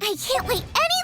I can't wait any...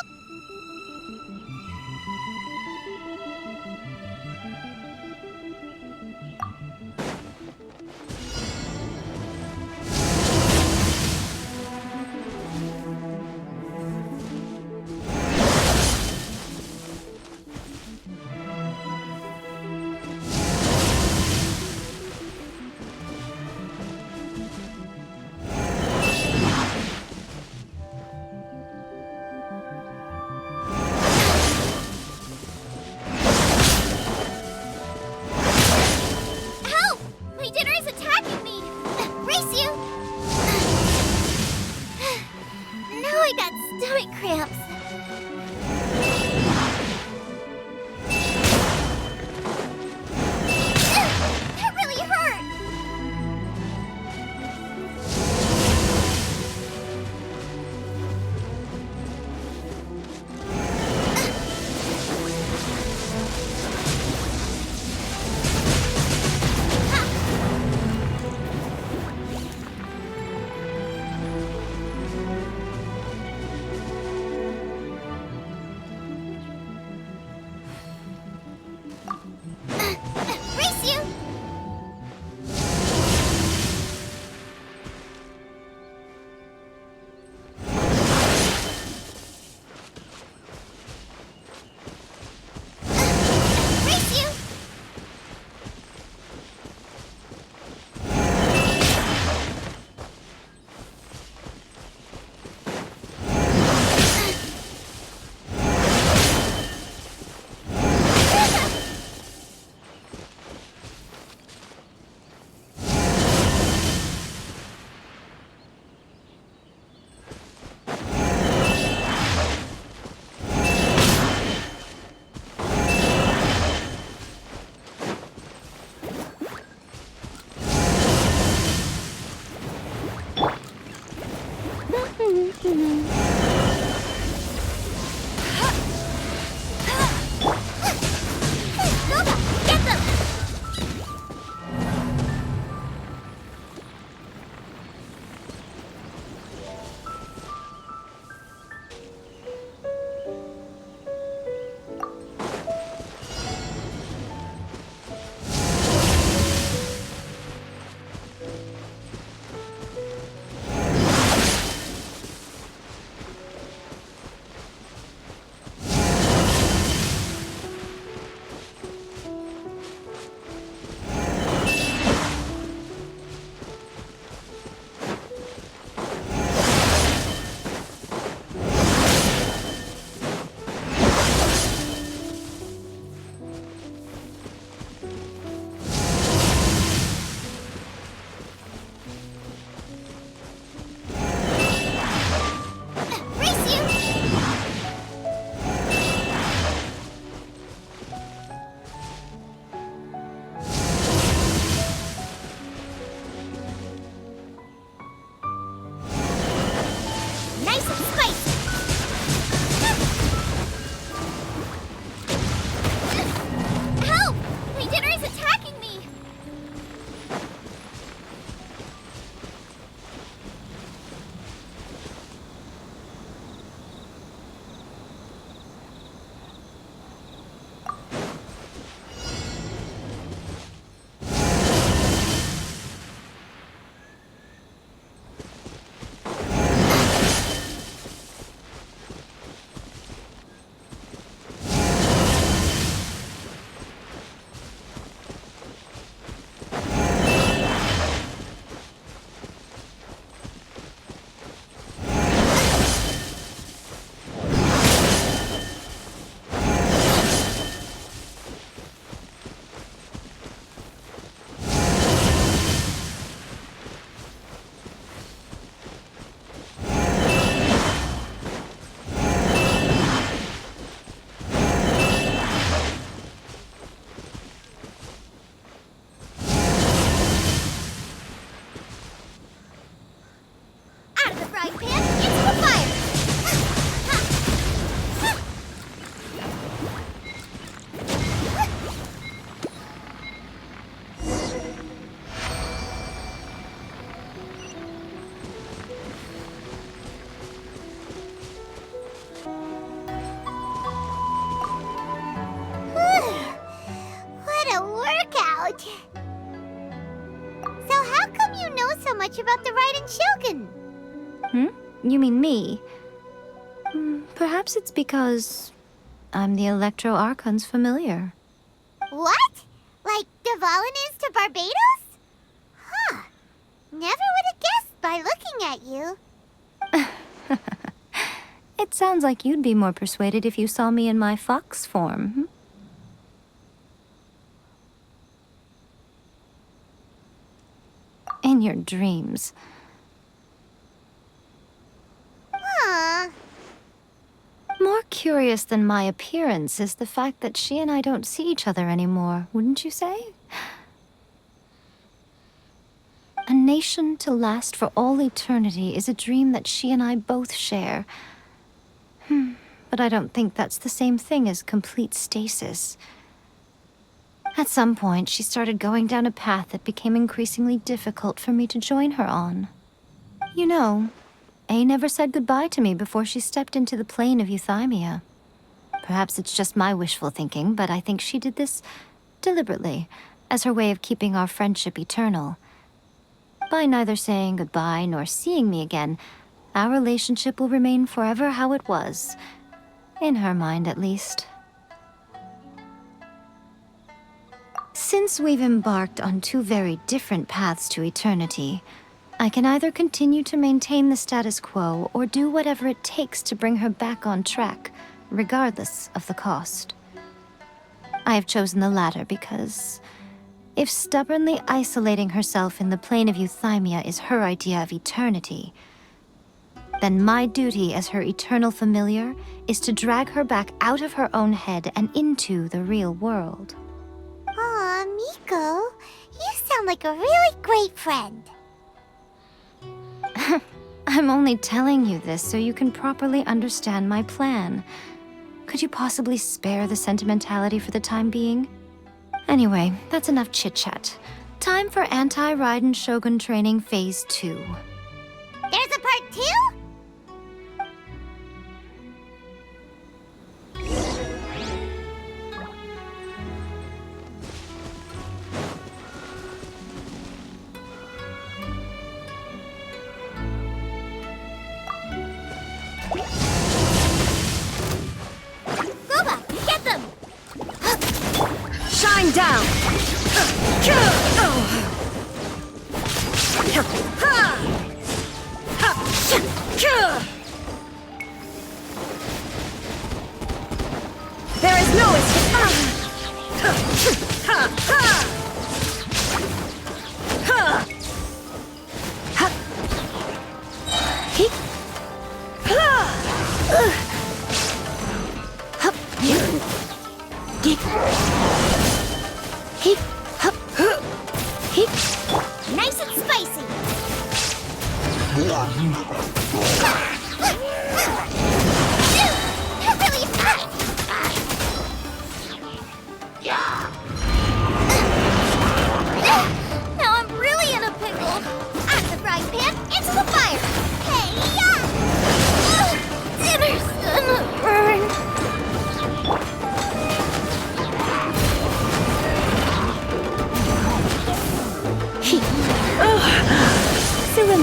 cute! So how come you know so much about the Raiden Shogun? You mean me? Perhaps it's because I'm the Electro Archon's familiar. What? Like Dvalin is to Barbados? Huh. Never would have guessed by looking at you. It sounds like you'd be more persuaded if you saw me in my fox form. In your dreams. Aww. More curious than my appearance is the fact that she and I don't see each other anymore, wouldn't you say? A nation to last for all eternity is a dream that she and I both share. But I don't think that's the same thing as complete stasis. At some point, she started going down a path that became increasingly difficult for me to join her on. You know, A never said goodbye to me before she stepped into the plane of euthymia. Perhaps it's just my wishful thinking, but I think she did this deliberately, as her way of keeping our friendship eternal. By neither saying goodbye nor seeing me again, our relationship will remain forever how it was. In her mind, at least. Since we've embarked on two very different paths to eternity, I can either continue to maintain the status quo or do whatever it takes to bring her back on track, regardless of the cost. I have chosen the latter because if stubbornly isolating herself in the plane of euthymia is her idea of eternity, then my duty as her eternal familiar is to drag her back out of her own head and into the real world. Aw, Miko, you sound like a really great friend. I'm only telling you this so you can properly understand my plan. Could you possibly spare the sentimentality for the time being? Anyway, that's enough chit-chat. Time for Anti-Raiden Shogun Training Phase 2. There's a part 2? Shine down! There is no escape! Nice and spicy. Really hot. Now I'm really in a pickle. Out of the frying pan, into the fire. Hey, dinner's gonna burn.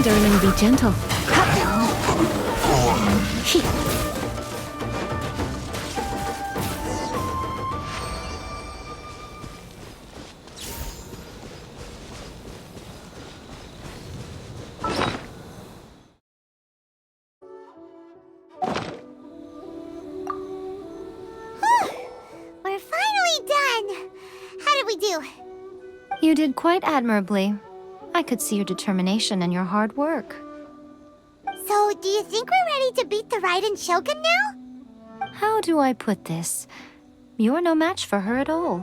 Darling, be gentle. We're finally done. How did we do? You did quite admirably. I could see your determination and your hard work. So, do you think we're ready to beat the Raiden Shogun now? How do I put this? You're no match for her at all.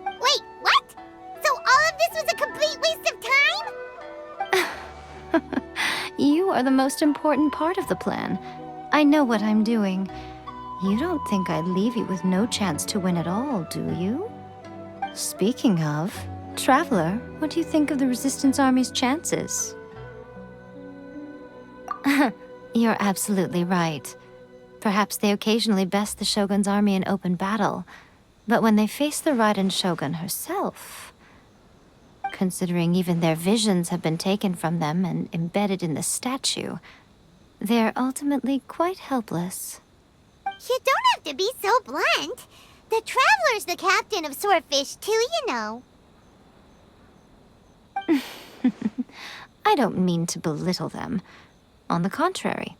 Wait, what? So all of this was a complete waste of time? You are the most important part of the plan. I know what I'm doing. You don't think I'd leave you with no chance to win at all, do you? Speaking of, Traveler, what do you think of the Resistance Army's chances? You're absolutely right. Perhaps they occasionally best the Shogun's army in open battle, but when they face the Raiden Shogun herself, considering even their visions have been taken from them and embedded in the statue. They're ultimately quite helpless. You don't have to be so blunt. The Traveler's the captain of Swordfish too, you know. I don't mean to belittle them. On the contrary.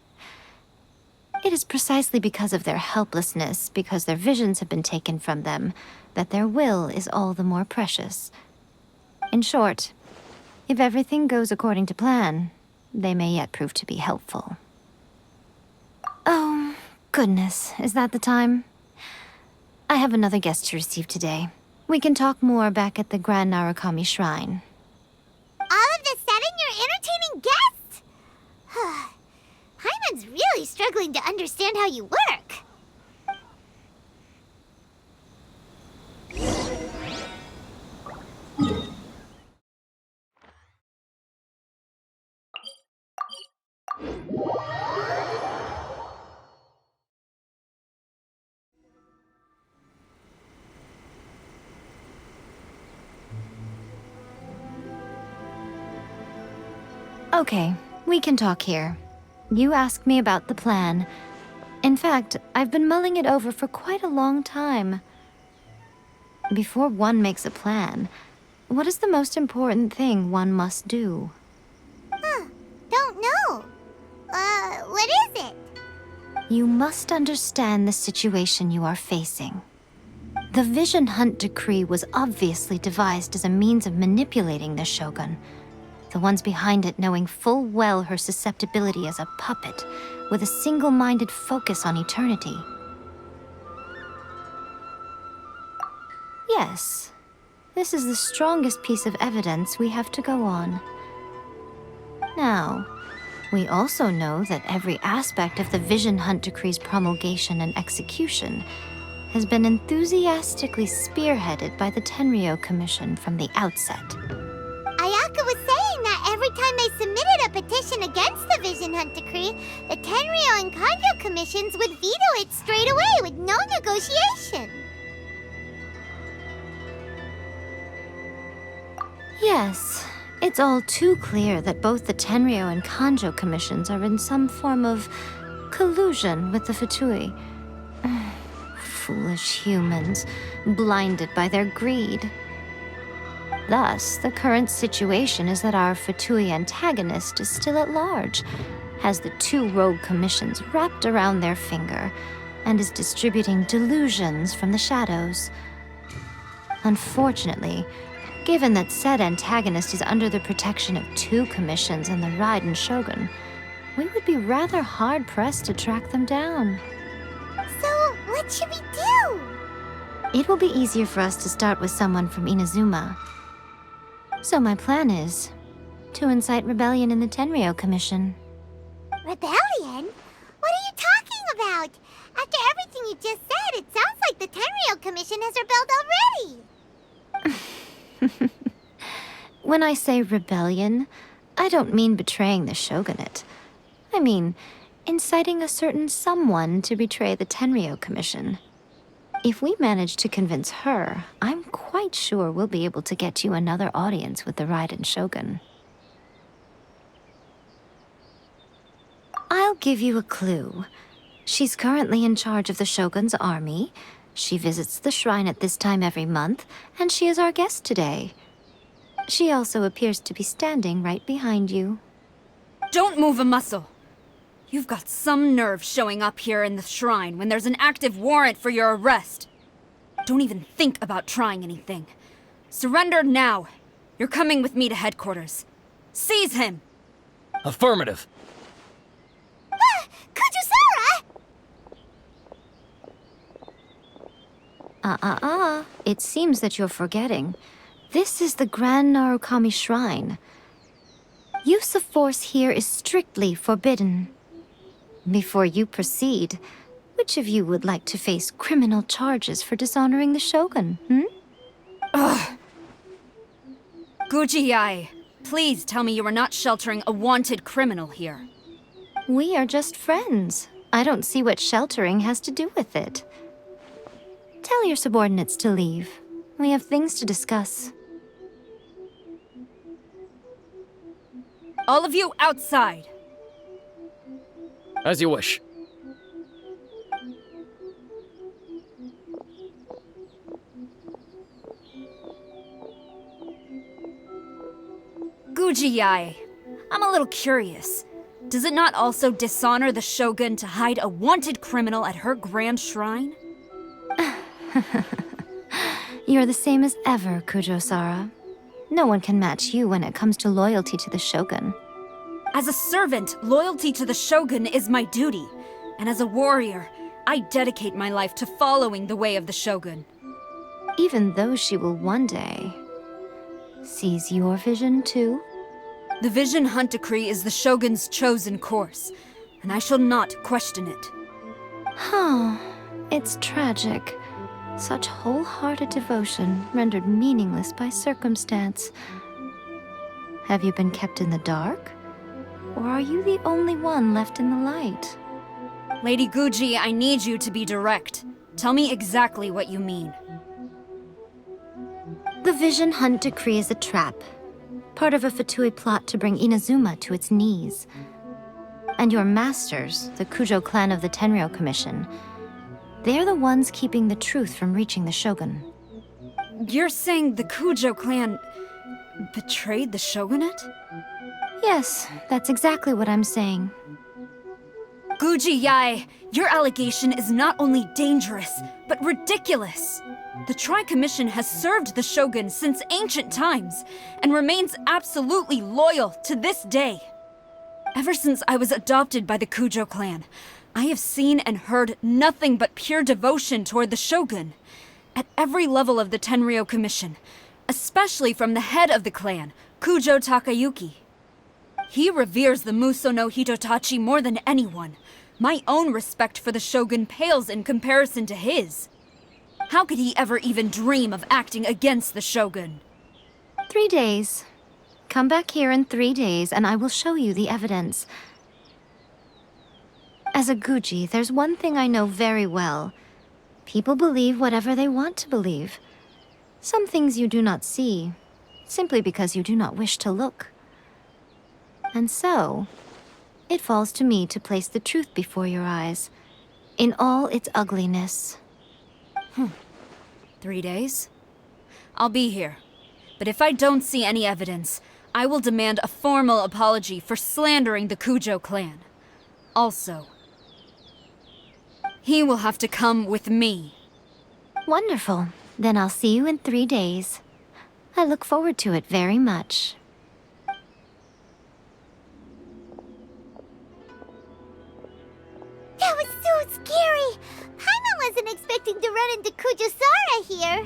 It is precisely because of their helplessness, because their visions have been taken from them, that their will is all the more precious. In short, if everything goes according to plan, they may yet prove to be helpful. Oh, goodness, is that the time? I have another guest to receive today. We can talk more back at the Grand Narukami Shrine. All of the sudden, you're entertaining guests? Hyman's really struggling to understand how you work. Okay, we can talk here. You asked me about the plan. In fact, I've been mulling it over for quite a long time. Before one makes a plan, what is the most important thing one must do? Don't know. What is it? You must understand the situation you are facing. The Vision Hunt Decree was obviously devised as a means of manipulating the Shogun, the ones behind it knowing full well her susceptibility as a puppet, with a single-minded focus on eternity. Yes, this is the strongest piece of evidence we have to go on. Now, we also know that every aspect of the Vision Hunt Decree's promulgation and execution has been enthusiastically spearheaded by the Tenryou Commission from the outset. Ayaka was saying that every time they submitted a petition against the Vision Hunt Decree, the Tenryou and Kanjo commissions would veto it straight away with no negotiation. Yes, it's all too clear that both the Tenryou and Kanjo commissions are in some form of collusion with the Fatui. Foolish humans, blinded by their greed. Thus, the current situation is that our Fatui antagonist is still at large, has the two rogue commissions wrapped around their finger, and is distributing delusions from the shadows. Unfortunately, given that said antagonist is under the protection of two commissions and the Raiden Shogun, we would be rather hard-pressed to track them down. So, what should we do? It will be easier for us to start with someone from Inazuma. So my plan is to incite rebellion in the Tenryou Commission. Rebellion? What are you talking about? After everything you just said, it sounds like the Tenryou Commission has rebelled already. When I say rebellion, I don't mean betraying the shogunate. I mean inciting a certain someone to betray the Tenryou Commission. If we manage to convince her, I'm quite sure we'll be able to get you another audience with the Raiden Shogun. I'll give you a clue. She's currently in charge of the Shogun's army. She visits the shrine at this time every month, and she is our guest today. She also appears to be standing right behind you. Don't move a muscle. You've got some nerve showing up here in the shrine when there's an active warrant for your arrest. Don't even think about trying anything. Surrender now. You're coming with me to headquarters. Seize him! Affirmative. Kujusara! It seems that you're forgetting. This is the Grand Narukami Shrine. Use of force here is strictly forbidden. Before you proceed, which of you would like to face criminal charges for dishonoring the Shogun, Ugh. Guji-ai, please tell me you are not sheltering a wanted criminal here. We are just friends. I don't see what sheltering has to do with it. Tell your subordinates to leave. We have things to discuss. All of you outside. As you wish. Gujiyai, I'm a little curious. Does it not also dishonor the Shogun to hide a wanted criminal at her grand shrine? You're the same as ever, Kujo-Sara. No one can match you when it comes to loyalty to the Shogun. As a servant, loyalty to the Shogun is my duty. And as a warrior, I dedicate my life to following the way of the Shogun. Even though she will one day seize your vision too? The Vision Hunt Decree is the Shogun's chosen course, and I shall not question it. Huh. It's tragic. Such wholehearted devotion rendered meaningless by circumstance. Have you been kept in the dark? Or are you the only one left in the light? Lady Guji, I need you to be direct. Tell me exactly what you mean. The Vision Hunt Decree is a trap. Part of a Fatui plot to bring Inazuma to its knees. And your masters, the Kujo clan of the Tenryou Commission, they're the ones keeping the truth from reaching the Shogun. You're saying the Kujo clan betrayed the Shogunate? Yes, that's exactly what I'm saying. Guji Yae, your allegation is not only dangerous, but ridiculous. The Tri-Commission has served the Shogun since ancient times, and remains absolutely loyal to this day. Ever since I was adopted by the Kujo clan, I have seen and heard nothing but pure devotion toward the Shogun. At every level of the Tenryou Commission, especially from the head of the clan, Kujo Takayuki. He reveres the Muso no Hitotachi more than anyone. My own respect for the Shogun pales in comparison to his. How could he ever even dream of acting against the Shogun? 3 days. Come back here in 3 days and I will show you the evidence. As a Guji, there's one thing I know very well. People believe whatever they want to believe. Some things you do not see, simply because you do not wish to look. And so, it falls to me to place the truth before your eyes, in all its ugliness. 3 days? I'll be here. But if I don't see any evidence, I will demand a formal apology for slandering the Kujo clan. Also, he will have to come with me. Wonderful. Then I'll see you in 3 days. I look forward to it very much. That was so scary! Paimon wasn't expecting to run into Kujo-Sara here.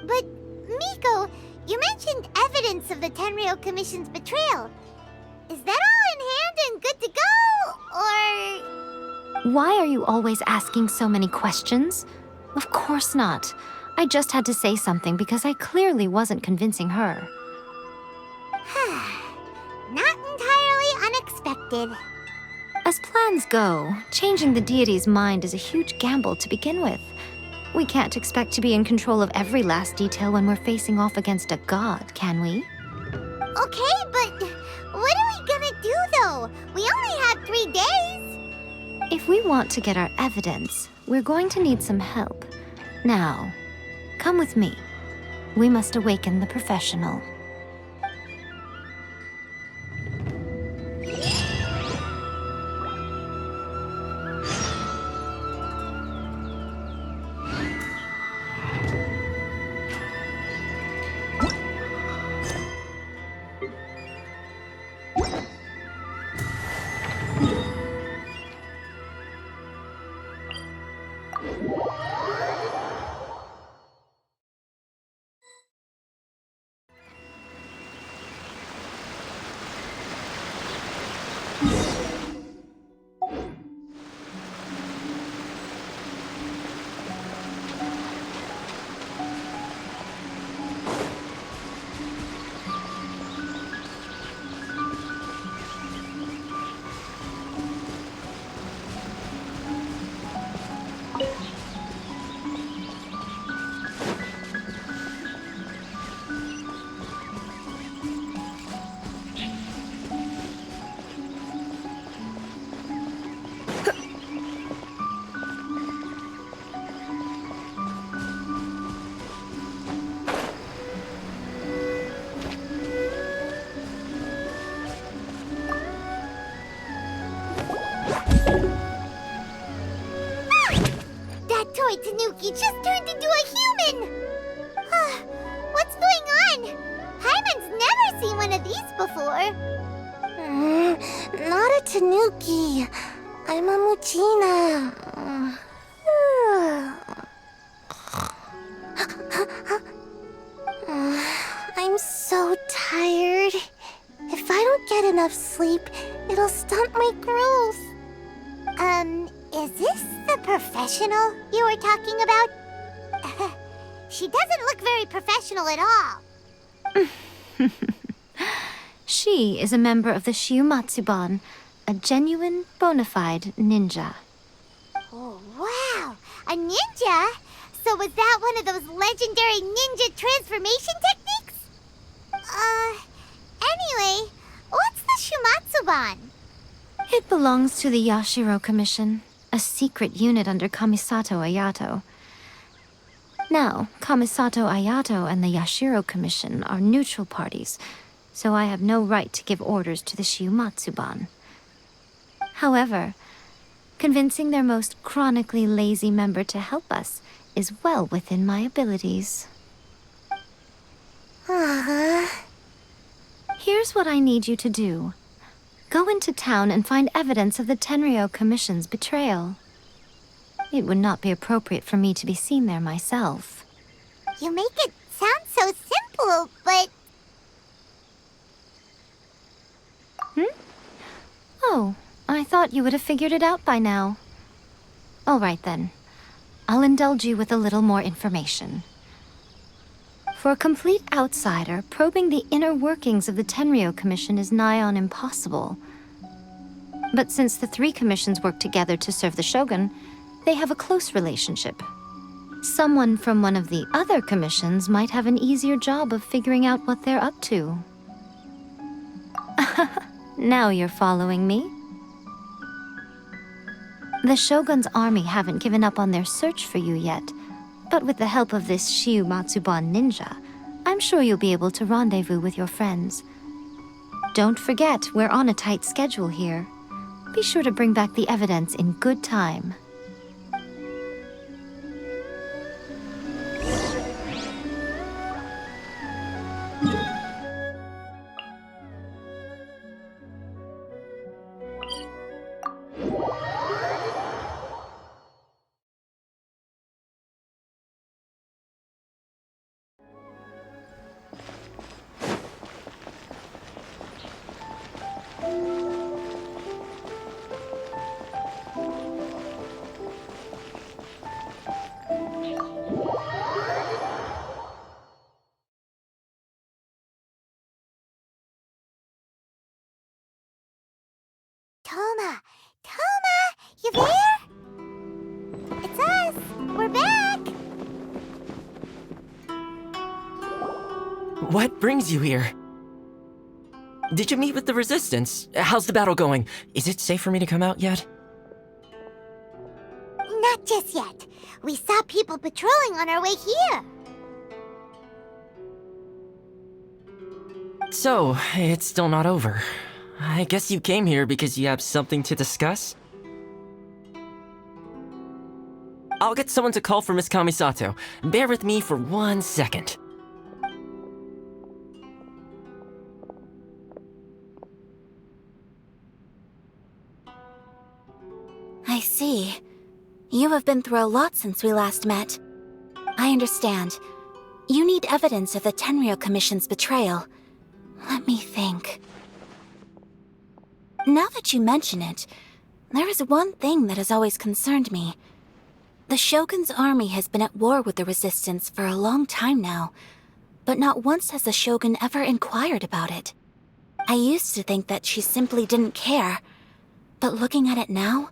But, Miko, you mentioned evidence of the Tenryou Commission's betrayal. Is that all in hand and good to go, or...? Why are you always asking so many questions? Of course not. I just had to say something because I clearly wasn't convincing her. Not entirely unexpected. As plans go, changing the deity's mind is a huge gamble to begin with. We can't expect to be in control of every last detail when we're facing off against a god, can we? Okay, but what are we gonna do, though? We only have 3 days. If we want to get our evidence, we're going to need some help. Now, come with me. We must awaken the professional. of these before. Not a Tanuki. I'm a Muchina. I'm so tired. If I don't get enough sleep, it'll stunt my growth. Is this the professional you were talking about? She doesn't look very professional at all. She is a member of the Shiumatsuban, a genuine, bona fide ninja. Oh, wow! A ninja? So was that one of those legendary ninja transformation techniques? Anyway, what's the Shumatsuban? It belongs to the Yashiro Commission, a secret unit under Kamisato Ayato. Now, Kamisato Ayato and the Yashiro Commission are neutral parties, so I have no right to give orders to the Shiumatsuban. However, convincing their most chronically lazy member to help us is well within my abilities. Here's what I need you to do. Go into town and find evidence of the Tenryou Commission's betrayal. It would not be appropriate for me to be seen there myself. You make it sound so simple, but... Oh, I thought you would have figured it out by now. All right then. I'll indulge you with a little more information. For a complete outsider, probing the inner workings of the Tenryou Commission is nigh on impossible. But since the three commissions work together to serve the Shogun, they have a close relationship. Someone from one of the other commissions might have an easier job of figuring out what they're up to. Now you're following me? The Shogun's army haven't given up on their search for you yet, but with the help of this Shiumatsuban ninja, I'm sure you'll be able to rendezvous with your friends. Don't forget, we're on a tight schedule here. Be sure to bring back the evidence in good time. Toma, you there? It's us. We're back. What brings you here? Did you meet with the Resistance? How's the battle going? Is it safe for me to come out yet? Not just yet. We saw people patrolling on our way here. So, it's still not over. I guess you came here because you have something to discuss? I'll get someone to call for Miss Kamisato. Bear with me for 1 second. I see. You have been through a lot since we last met. I understand. You need evidence of the Tenryou Commission's betrayal. Let me think. Now that you mention it, there is one thing that has always concerned me. The Shogun's army has been at war with the Resistance for a long time now, but not once has the Shogun ever inquired about it. I used to think that she simply didn't care, but looking at it now,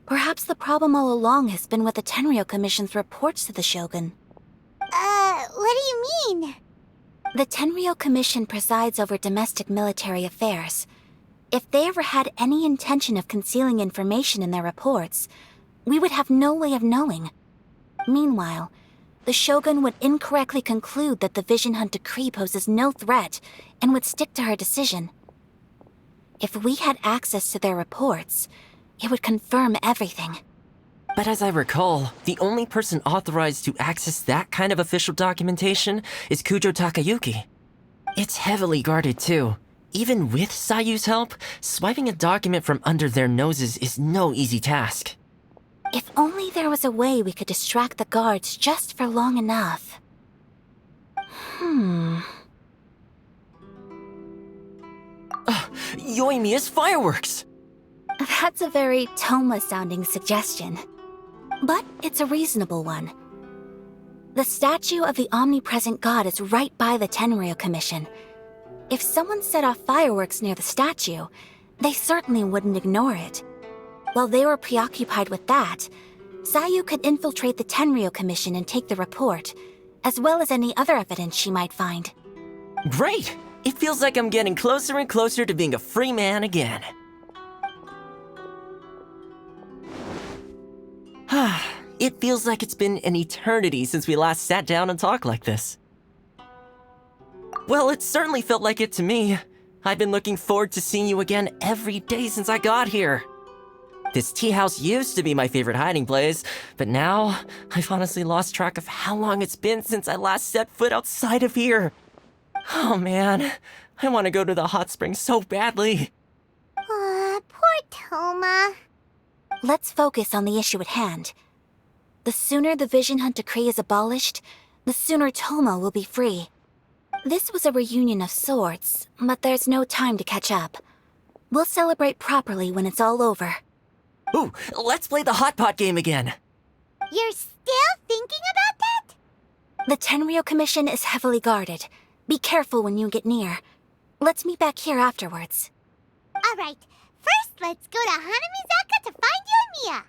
perhaps the problem all along has been with the Tenryou Commission's reports to the Shogun. What do you mean? The Tenryou Commission presides over domestic military affairs. If they ever had any intention of concealing information in their reports, we would have no way of knowing. Meanwhile, the Shogun would incorrectly conclude that the Vision Hunt decree poses no threat and would stick to her decision. If we had access to their reports, it would confirm everything. But as I recall, the only person authorized to access that kind of official documentation is Kujo Takayuki. It's heavily guarded too. Even with Sayu's help, swiping a document from under their noses is no easy task. If only there was a way we could distract the guards just for long enough. Yoimiya's fireworks! That's a very Toma-sounding suggestion. But it's a reasonable one. The statue of the omnipresent god is right by the Tenryou Commission. If someone set off fireworks near the statue, they certainly wouldn't ignore it. While they were preoccupied with that, Sayu could infiltrate the Tenryou Commission and take the report, as well as any other evidence she might find. Great! It feels like I'm getting closer and closer to being a free man again. It feels like it's been an eternity since we last sat down and talked like this. Well, it certainly felt like it to me. I've been looking forward to seeing you again every day since I got here. This tea house used to be my favorite hiding place, but now I've honestly lost track of how long it's been since I last set foot outside of here. Oh man, I want to go to the hot springs so badly. Poor Toma. Let's focus on the issue at hand. The sooner the Vision Hunt decree is abolished, the sooner Toma will be free. This was a reunion of sorts, but there's no time to catch up. We'll celebrate properly when it's all over. Ooh, let's play the hot pot game again. You're still thinking about that? The Tenryou Commission is heavily guarded. Be careful when you get near. Let's meet back here afterwards. Alright, first let's go to Hanamizaka to find Yoimiya.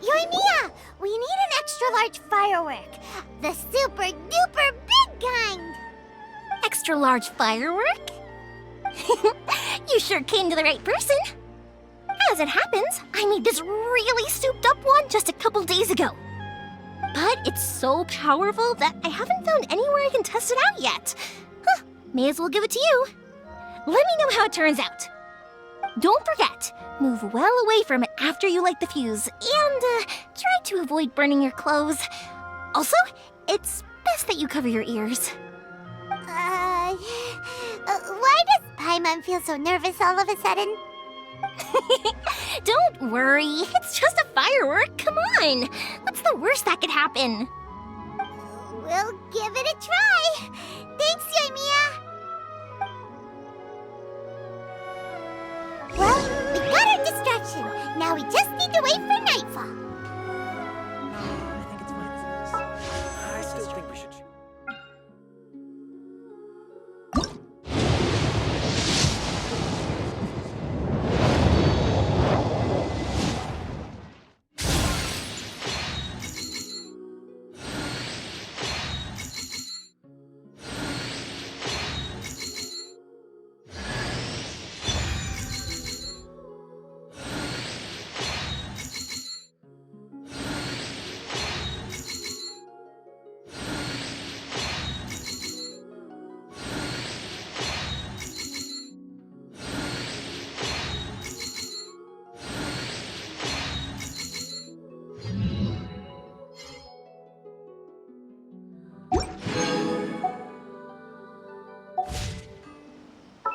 Yoimiya, we need an extra-large firework. The super-duper big kind. Extra-large firework? You sure came to the right person. As it happens, I made this really souped-up one just a couple days ago. But it's so powerful that I haven't found anywhere I can test it out yet. Huh, may as well give it to you. Let me know how it turns out. Don't forget, move well away from it after you light the fuse, and try to avoid burning your clothes. Also, it's best that you cover your ears. Why does Paimon feel so nervous all of a sudden? Don't worry, it's just a firework, come on! What's the worst that could happen? We'll give it a try. Thanks, Yoimiya. Well, we got our distraction. Now we just need to wait for nightfall. I think it's fine. I still think we should.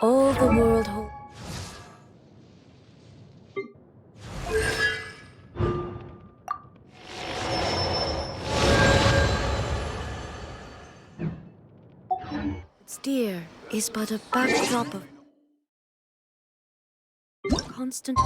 All the world holds. Steer is but a backdrop of constant.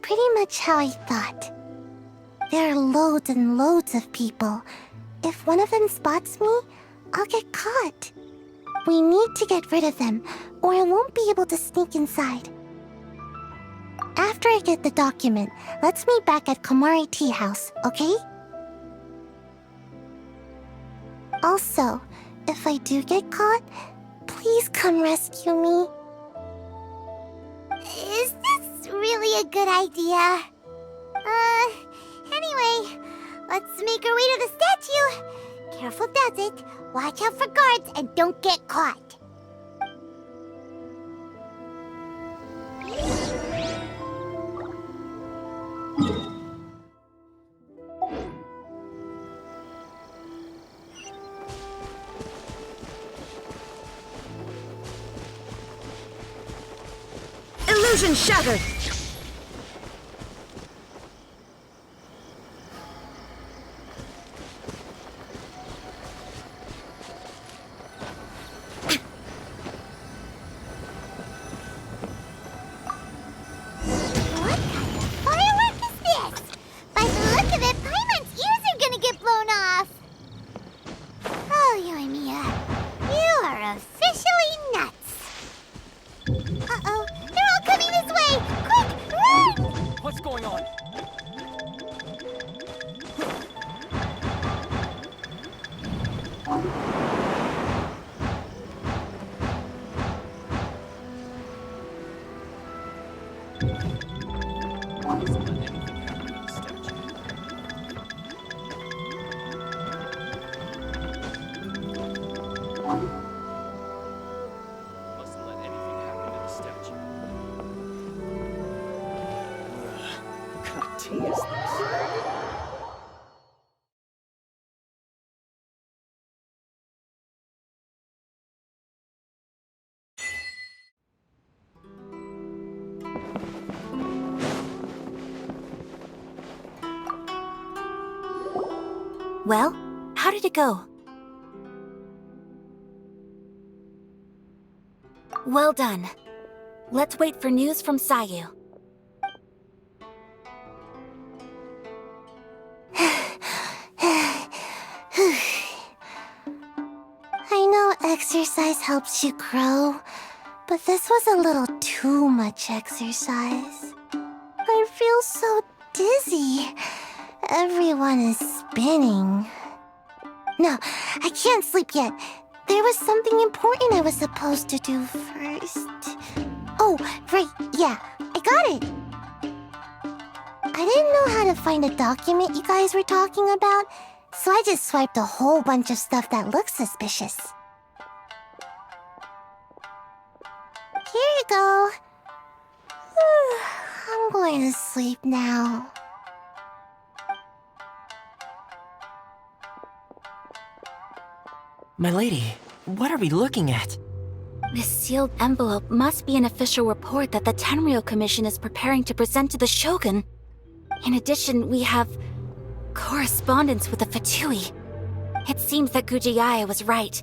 Pretty much how I thought. There are loads and loads of people. If one of them spots me, I'll get caught. We need to get rid of them, or I won't be able to sneak inside. After I get the document, let's meet back at Komari Tea House, okay? Also, if I do get caught, please come rescue me. Is this really a good idea? Anyway, let's make our way to the statue. Careful does it. Watch out for guards and don't get caught. Illusion shattered! What kind of firework is this? By the look of it, Paimon's ears are gonna get blown off. Oh, Yoimiya, you are officially nuts. Uh-oh, they're all coming this way! Quick, run! What's going on? Mustn't let anything happen to the statue. What kind of tea is this? Well, how did it go? Well done. Let's wait for news from Sayu. I know exercise helps you grow, but this was a little too much exercise. I feel so dizzy. Everyone is spinning. No, I can't sleep yet. There was something important I was supposed to do first. Oh, right, yeah, I got it. I didn't know how to find a document you guys were talking about, so I just swiped a whole bunch of stuff that looks suspicious. Here you go. I'm going to sleep now. My lady, what are we looking at? This sealed envelope must be an official report that the Tenryou Commission is preparing to present to the Shogun. In addition, we have correspondence with the Fatui. It seems that Gujiae was right.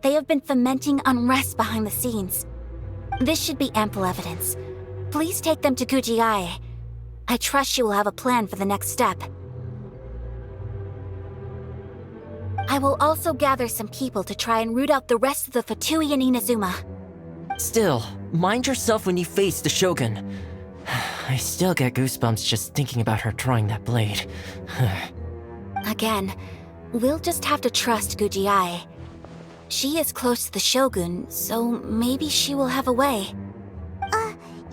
They have been fomenting unrest behind the scenes. This should be ample evidence. Please take them to Gujiae. I trust she will have a plan for the next step. I will also gather some people to try and root out the rest of the Fatui in Inazuma. Still, mind yourself when you face the Shogun. I still get goosebumps just thinking about her drawing that blade. Again, we'll just have to trust Gujiae. She is close to the Shogun, so maybe she will have a way.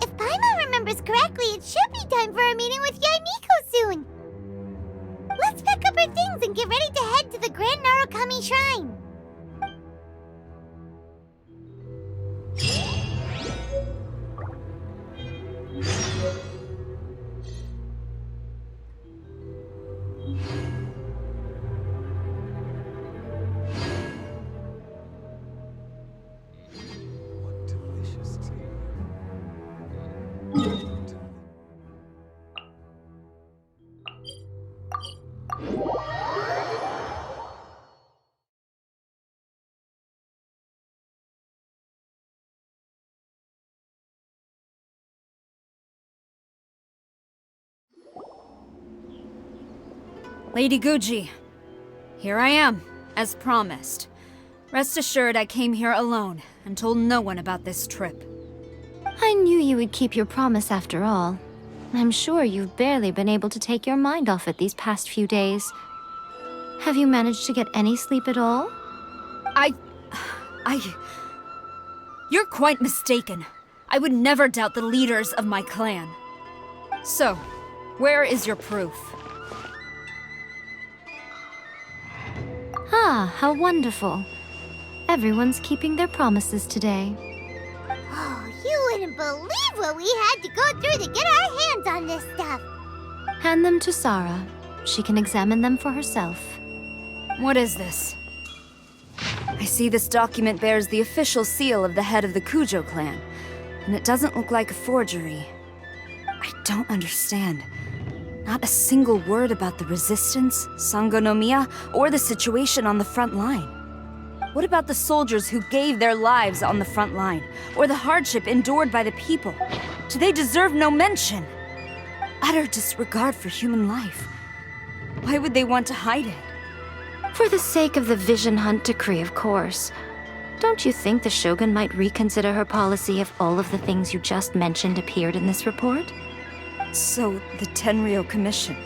If Paimon remembers correctly, it should be time for a meeting with Yaimiko soon. Let's pack up our things and get ready to head to the Grand Narukami Shrine. What delicious tea. Lady Guji, here I am, as promised. Rest assured I came here alone and told no one about this trip. I knew you would keep your promise after all. I'm sure you've barely been able to take your mind off it these past few days. Have you managed to get any sleep at all? You're quite mistaken. I would never doubt the leaders of my clan. So, where is your proof? Ah, how wonderful. Everyone's keeping their promises today. Oh, you wouldn't believe what we had to go through to get our hands on this stuff. Hand them to Sarah. She can examine them for herself. What is this? I see this document bears the official seal of the head of the Kujo clan, and it doesn't look like a forgery. I don't understand. Not a single word about the resistance, Sangonomiya, or the situation on the front line. What about the soldiers who gave their lives on the front line, or the hardship endured by the people? Do they deserve no mention? Utter disregard for human life. Why would they want to hide it? For the sake of the Vision Hunt decree, of course. Don't you think the Shogun might reconsider her policy if all of the things you just mentioned appeared in this report? So, the Tenryou Commission,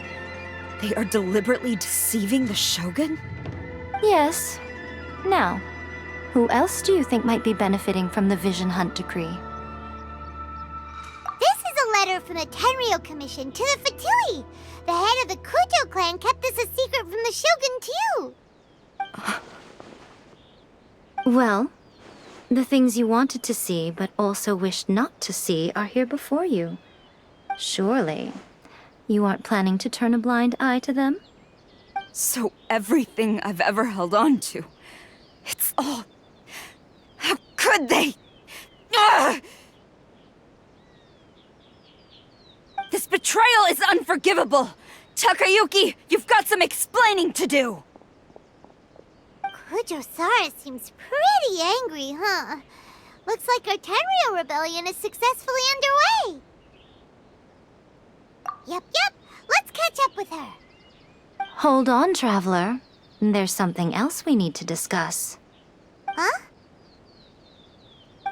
they are deliberately deceiving the Shogun? Yes. Now, who else do you think might be benefiting from the Vision Hunt decree? This is a letter from the Tenryou Commission to the Fatui. The head of the Kujo clan kept this a secret from the Shogun, too. Well, the things you wanted to see but also wished not to see are here before you. Surely, you aren't planning to turn a blind eye to them? So everything I've ever held on to, it's all... How could they? Ugh! This betrayal is unforgivable! Takayuki, you've got some explaining to do! Kujo-Sara seems pretty angry, huh? Looks like our Tenryou rebellion is successfully underway. Yep. Let's catch up with her. Hold on, Traveler. There's something else we need to discuss. Huh?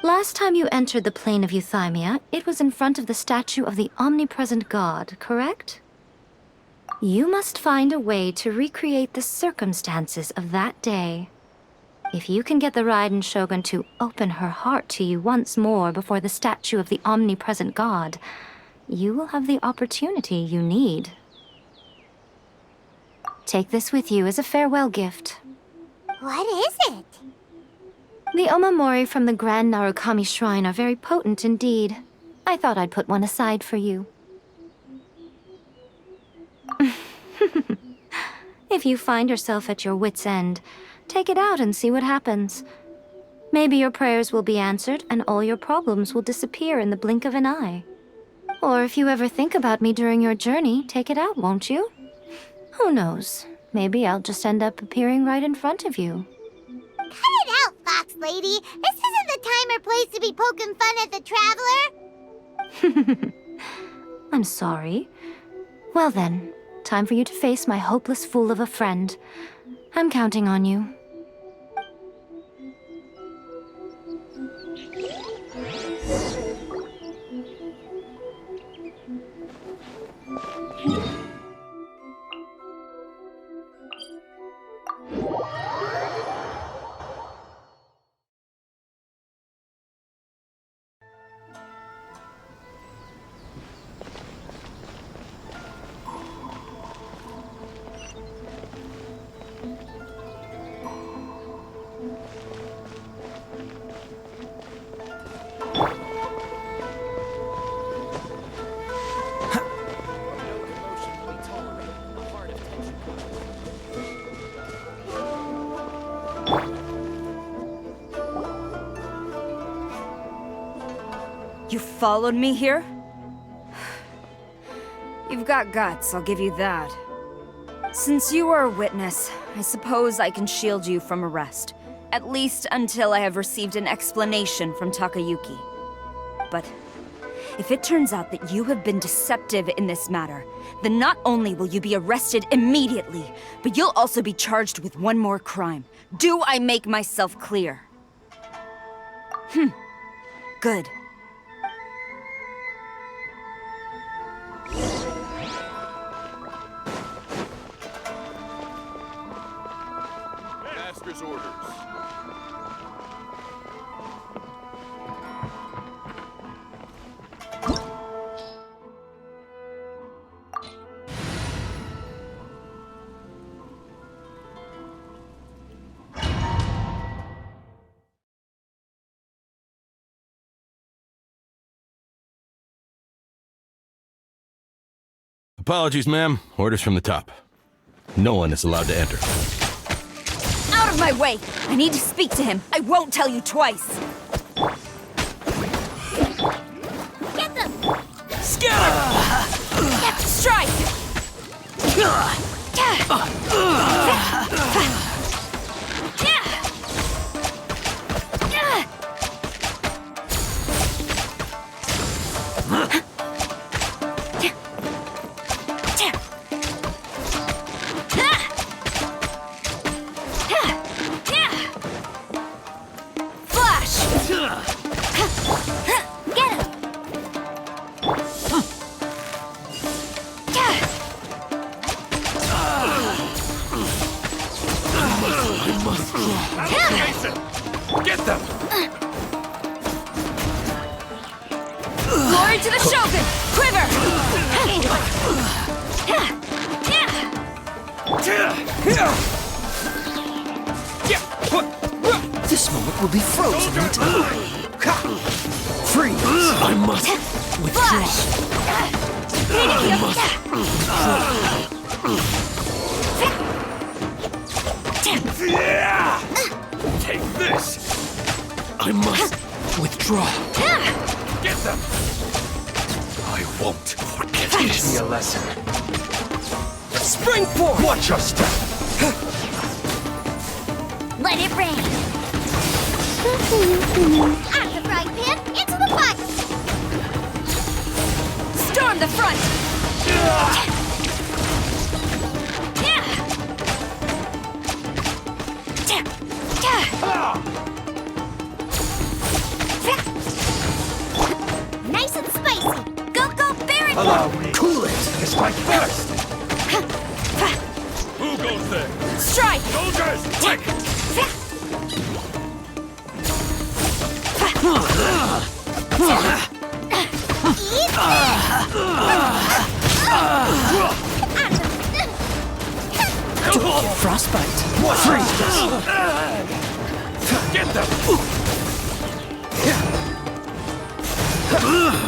Last time you entered the plane of Euthymia, it was in front of the statue of the Omnipresent God, correct? You must find a way to recreate the circumstances of that day. If you can get the Raiden Shogun to open her heart to you once more before the statue of the Omnipresent God, you will have the opportunity you need. Take this with you as a farewell gift. What is it? The omamori from the Grand Narukami Shrine are very potent indeed. I thought I'd put one aside for you. If you find yourself at your wit's end, take it out and see what happens. Maybe your prayers will be answered and all your problems will disappear in the blink of an eye. Or if you ever think about me during your journey, take it out, won't you? Who knows? maybe I'll just end up appearing right in front of you. Cut it out, Fox Lady. This isn't the time or place to be poking fun at the Traveler. I'm sorry. Well then, time for you to face my hopeless fool of a friend. I'm counting on you. You followed me here? You've got guts, I'll give you that. Since you are a witness, I suppose I can shield you from arrest. At least until I have received an explanation from Takayuki. But if it turns out that you have been deceptive in this matter, then not only will you be arrested immediately, but you'll also be charged with one more crime. Do I make myself clear? Good. Master's orders. Apologies, ma'am. Orders from the top. No one is allowed to enter. Out of my way! I need to speak to him. I won't tell you twice. Get them! Scatter! Strike! Get them! Glory to the Shogun! Quiver! This moment will be frozen in time. Freeze! I must withdraw. Take this! I must withdraw. Get them! I won't forget Teach this. me a lesson. Springboard! Watch your step! Let it rain! Out of the frying pan, into the pot! Storm the front! Nice and spicy! Go, go, Baron! Allow me. Cool it! To strike first! Who goes there? Strike! Soldiers, quick! Frostbite. Freeze this! Get them!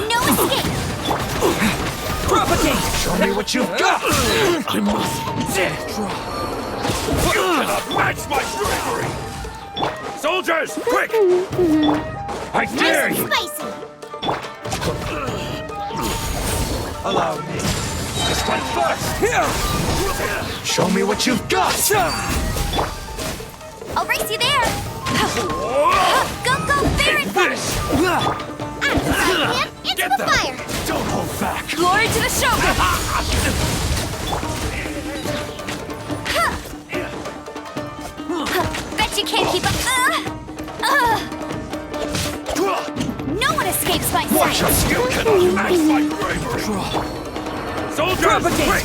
No escape! Propagate! Show me what you've got! I must withdraw. You cannot match my bravery! Soldiers, quick! I dare Nice you! and spicy! Allow me to strike first! Here! Show me what you've got! I'll race you there! Go, go, very fast! Into Get the them! fire! Don't hold back! Glory to the Shogun! Bet you can't keep up. No one escapes my Watch sight! us! You cannot match my bravery! Soldiers, quick!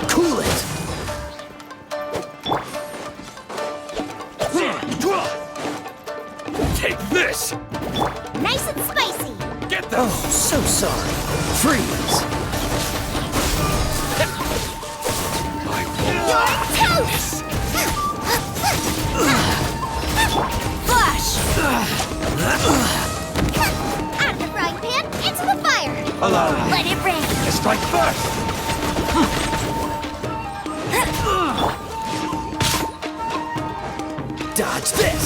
Cool it! Take this! Nice and spicy! Get them! Oh, so sorry. Freeze! You're toast! Flash! Out of the frying pan, into the fire! Allow me! Let it rain! Strike first! Dodge this!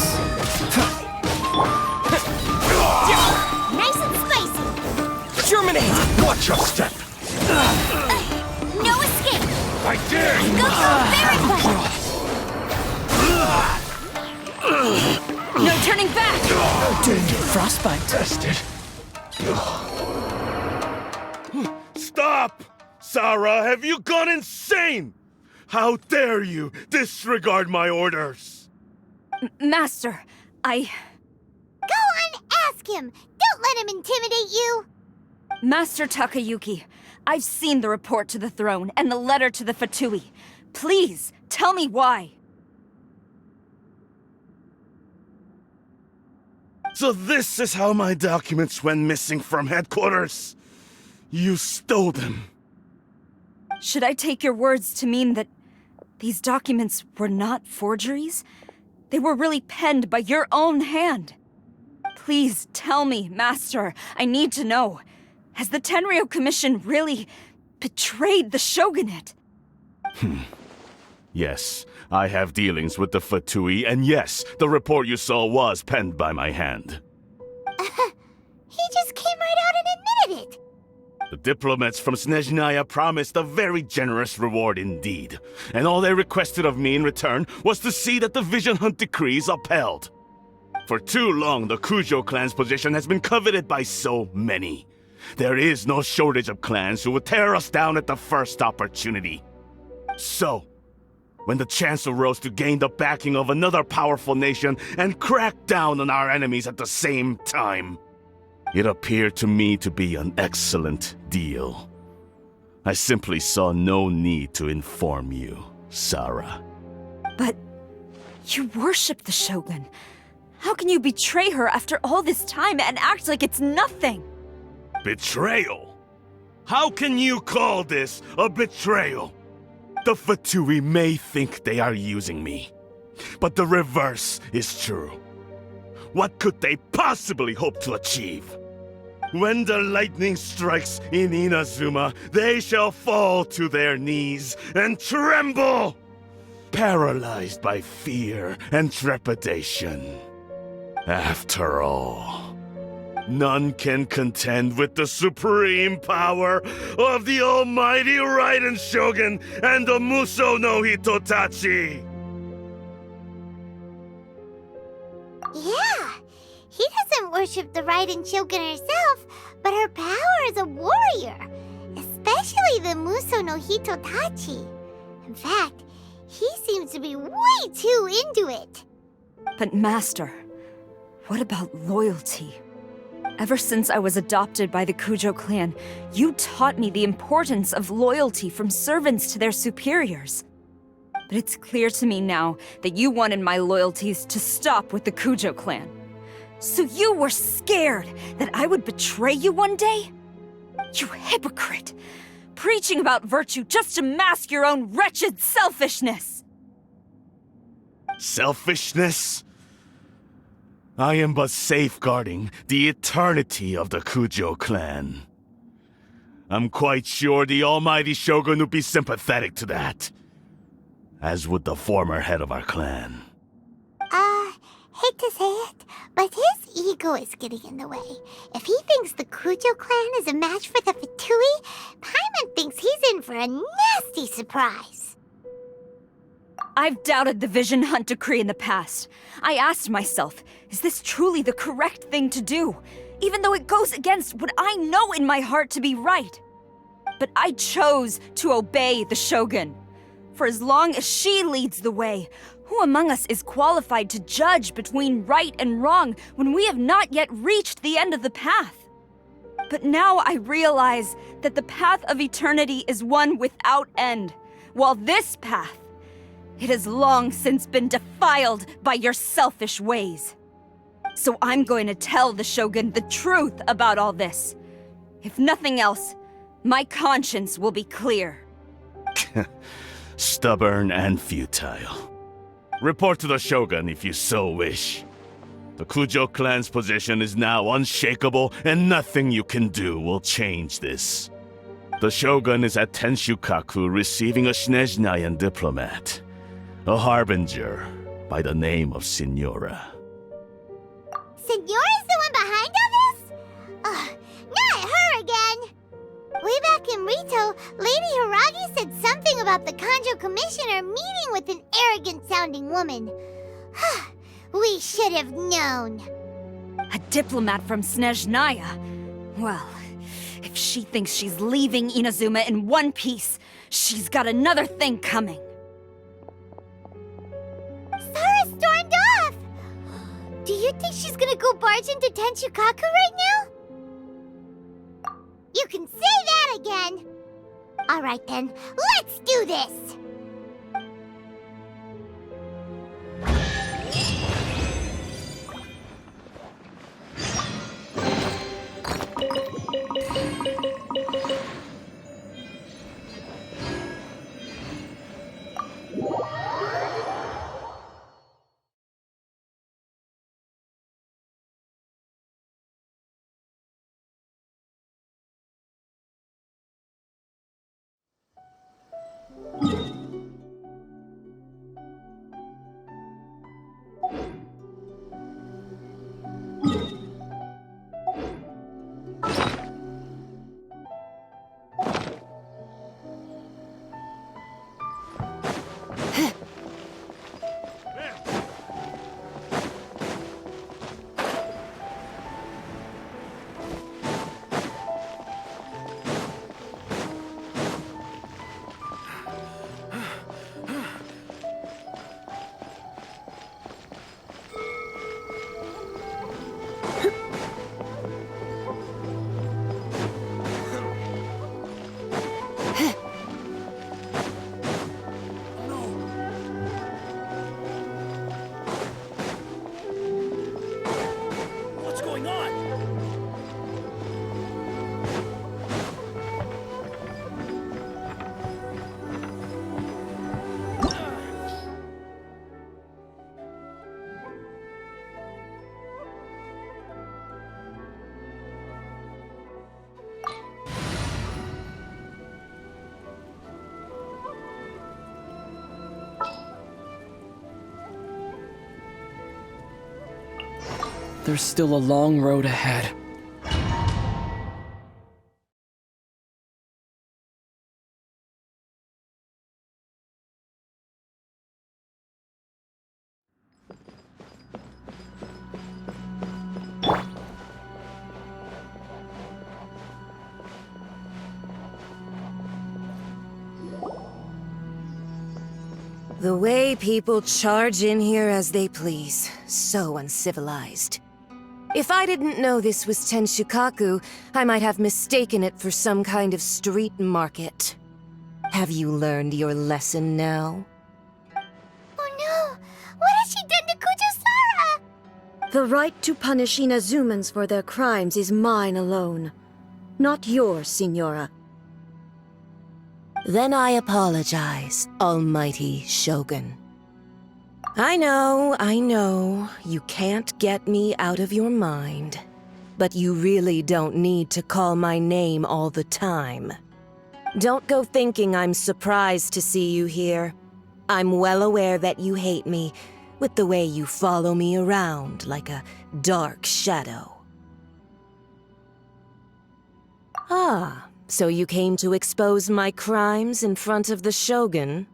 Nice and spicy! Germinate! Watch your step! No escape! I dare you! Go, go, very fast! No turning back! Didn't get frostbite. Tested. Stop! Sarah, have you gone insane? How dare you disregard my orders? Master, Go and ask him! Don't let him intimidate you! Master Takayuki, I've seen the report to the throne and the letter to the Fatui. Please, tell me why. So this is how my documents went missing from headquarters. You stole them. Should I take your words to mean that these documents were not forgeries? They were really penned by your own hand. Please tell me, Master. I need to know. Has the Tenryou Commission really betrayed the Shogunate? Yes, I have dealings with the Fatui, and yes, the report you saw was penned by my hand. He just came right out and admitted it! The diplomats from Snezhnaya promised a very generous reward indeed, and all they requested of me in return was to see that the Vision Hunt decrees upheld. For too long, the Kujo clan's position has been coveted by so many. There is no shortage of clans who would tear us down at the first opportunity. So, when the chance arose to gain the backing of another powerful nation and crack down on our enemies at the same time, it appeared to me to be an excellent deal. I simply saw no need to inform you, Sarah. But you worship the Shogun. How can you betray her after all this time and act like it's nothing? Betrayal? How can you call this a betrayal? The Fatui may think they are using me, but the reverse is true. What could they possibly hope to achieve? When the lightning strikes in Inazuma, they shall fall to their knees and tremble, paralyzed by fear and trepidation. After all, none can contend with the supreme power of the almighty Raiden Shogun and the Muso no Hitotachi! Yeah, he doesn't worship the Raiden Shogun herself, but her power as a warrior, especially the Muso no Hitotachi. In fact, he seems to be way too into it. But Master, what about loyalty? Ever since I was adopted by the Kujo clan, you taught me the importance of loyalty from servants to their superiors. But it's clear to me now that you wanted my loyalties to stop with the Kujo clan. So you were scared that I would betray you one day? You hypocrite! Preaching about virtue just to mask your own wretched selfishness! Selfishness? I am but safeguarding the eternity of the Kujo clan. I'm quite sure the almighty Shogun would be sympathetic to that. As would the former head of our clan. Hate to say it, but his ego is getting in the way. If he thinks the Kujo clan is a match for the Fatui, Paimon thinks he's in for a nasty surprise. I've doubted the Vision Hunt decree in the past. I asked myself, is this truly the correct thing to do? Even though it goes against what I know in my heart to be right. But I chose to obey the Shogun. For as long as she leads the way, who among us is qualified to judge between right and wrong when we have not yet reached the end of the path? But now I realize that the path of eternity is one without end, while this path, it has long since been defiled by your selfish ways. So I'm going to tell the Shogun the truth about all this. If nothing else, my conscience will be clear. Stubborn and futile. Report to the Shogun if you so wish. The Kujo clan's position is now unshakable, and nothing you can do will change this. The Shogun is at Tenshukaku receiving a Snezhnayan diplomat, a harbinger by the name of Signora. Signora's the one behind all this? Ugh, not her again! Way back in Rito, Lady Hiragi said something about the Kanjo Commissioner meeting with an arrogant-sounding woman. We should have known. A diplomat from Snezhnaya? Well, if she thinks she's leaving Inazuma in one piece, she's got another thing coming. Sara stormed off! Do you think she's gonna go barge into Tenshukaku right now? You can say that again! Alright then, let's do this! There's still a long road ahead. The way people charge in here as they please. So uncivilized. If I didn't know this was Tenshukaku, I might have mistaken it for some kind of street market. Have you learned your lesson now? Oh no! What has she done to Kujo-Sara? The right to punish Inazumans for their crimes is mine alone. Not yours, Signora. Then I apologize, Almighty Shogun. I know, you can't get me out of your mind. But you really don't need to call my name all the time. Don't go thinking I'm surprised to see you here. I'm well aware that you hate me, with the way you follow me around like a dark shadow. Ah, so you came to expose my crimes in front of the Shogun?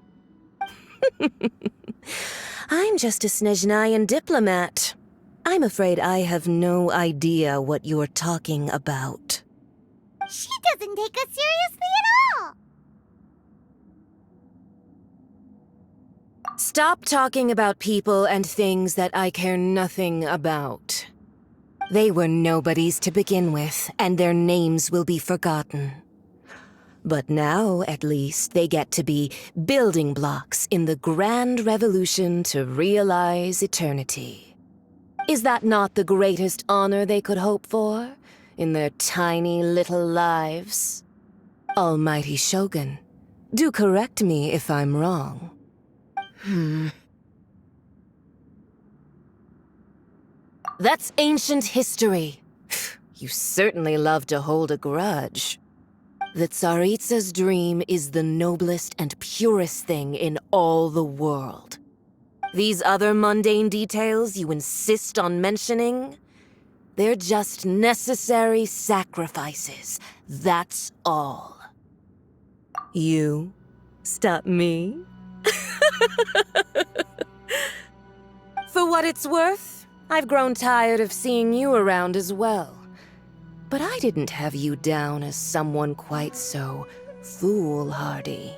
I'm just a Snezhnayan diplomat. I'm afraid I have no idea what you're talking about. She doesn't take us seriously at all! Stop talking about people and things that I care nothing about. They were nobodies to begin with, and their names will be forgotten. But now, at least, they get to be building blocks in the grand revolution to realize eternity. Is that not the greatest honor they could hope for in their tiny little lives? Almighty Shogun, do correct me if I'm wrong. That's ancient history. You certainly love to hold a grudge. The Tsaritsa's dream is the noblest and purest thing in all the world. These other mundane details you insist on mentioning, they're just necessary sacrifices. That's all. You stop me? For what it's worth, I've grown tired of seeing you around as well. But I didn't have you down as someone quite so foolhardy.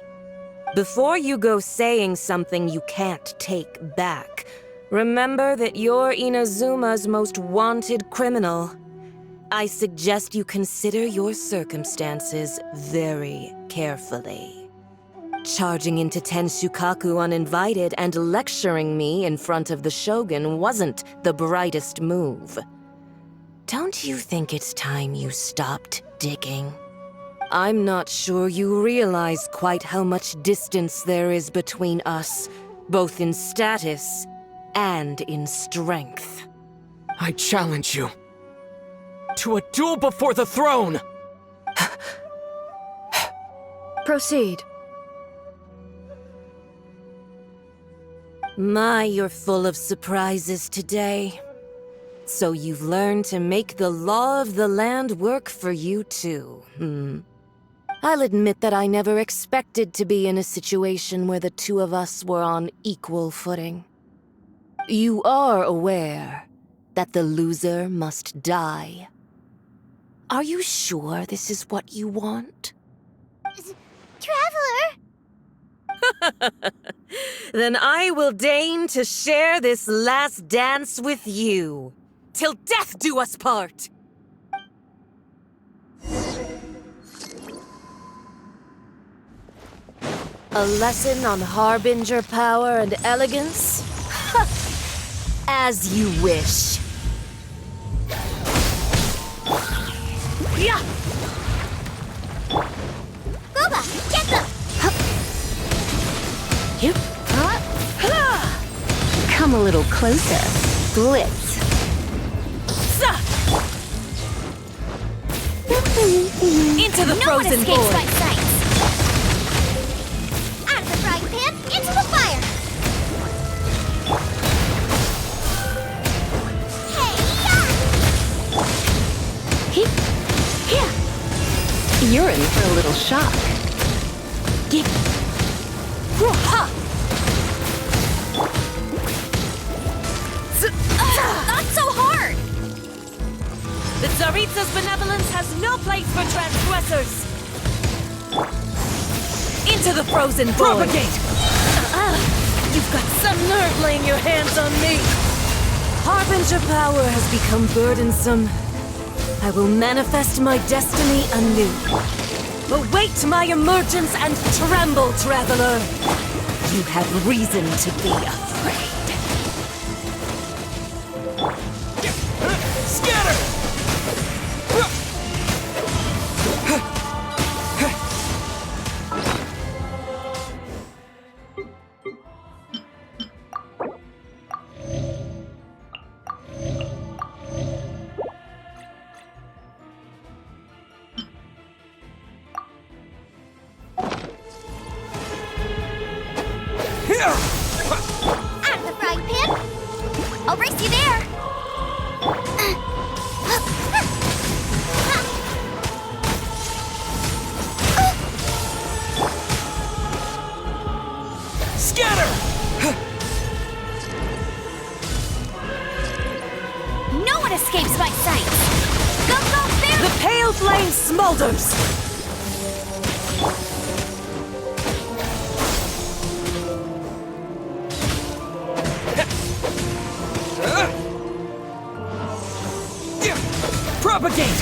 Before you go saying something you can't take back, remember that you're Inazuma's most wanted criminal. I suggest you consider your circumstances very carefully. Charging into Tenshukaku uninvited and lecturing me in front of the Shogun wasn't the brightest move. Don't you think it's time you stopped digging? I'm not sure you realize quite how much distance there is between us, both in status and in strength. I challenge you to a duel before the throne! Proceed. My, you're full of surprises today. So you've learned to make the law of the land work for you too, I'll admit that I never expected to be in a situation where the two of us were on equal footing. You are aware that the loser must die. Are you sure this is what you want? Traveler! Then I will deign to share this last dance with you. Till death do us part! A lesson on harbinger power and elegance? As you wish. Yeah! Boba, get them! You? Come a little closer. Blitz. Into the frozen escapes void! my sight. Out of the frying pan, into the fire! Hey-ya! You're in for a little shock. Not so hard! The Tsaritsa's benevolence has no place for transgressors! Into the frozen void! Propagate! You've got some nerve laying your hands on me! Harbinger power has become burdensome. I will manifest my destiny anew. Await my emergence and tremble, traveler! You have reason to be afraid. Scatter! Out of the frying Pip! I'll race you there! Scatter! No one escapes my sight! Go, go, Barry! The pale flame smolders! Propagate!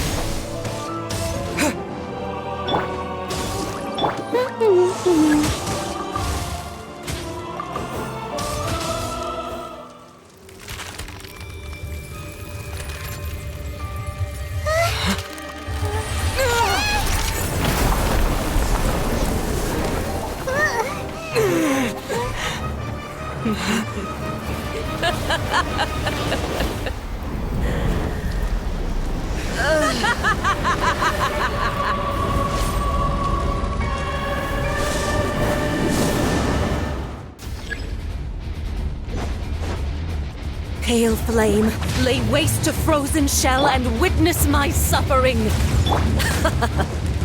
Pale flame, lay waste to frozen shell and witness my suffering.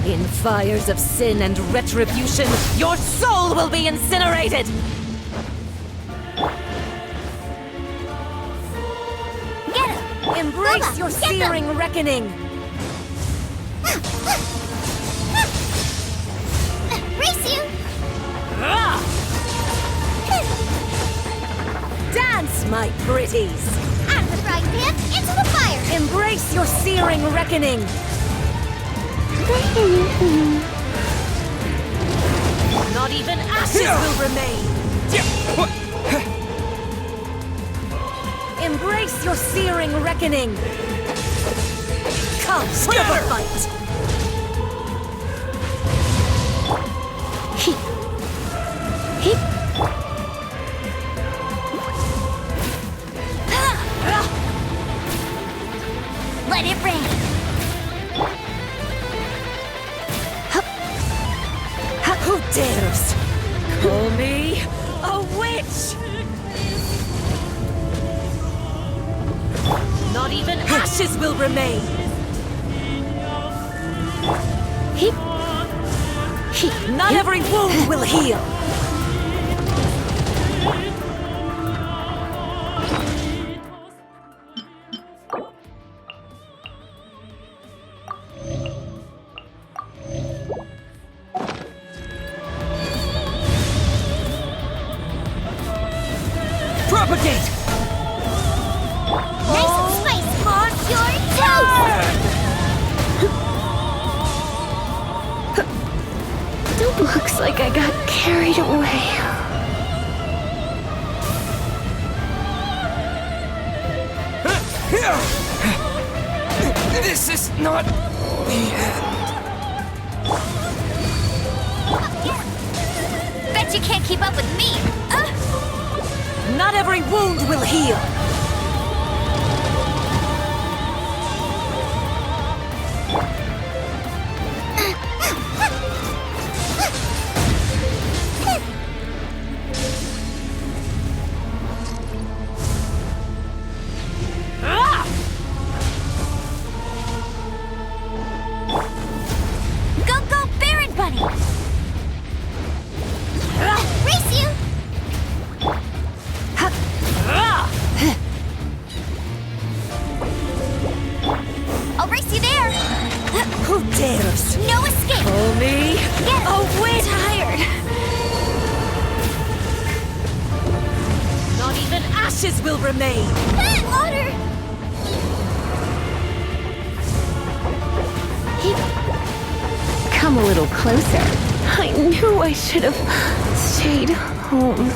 In fires of sin and retribution, your soul will be incinerated! Get him! Embrace Bubba, your get them! searing reckoning! Race you! Dance, my pretties! Out of the frying pan, into the fire! Embrace your searing reckoning! Not even ashes will remain! Embrace your searing reckoning! Come, we'll have a fight! Let it rain! Who dares call me a witch? Not even ashes will remain! Not every wound will heal! Propagate! Nice and spicy! On your toes! Looks like I got carried away. This is not the end. Bet you can't keep up with me! Not every wound will heal! Go, go, Baron Bunny! Race you! I'll race you there! Who dares No escape! call me Get a witch? tired! Not even ashes will remain! Water! Come a little closer. I knew I should have stayed home.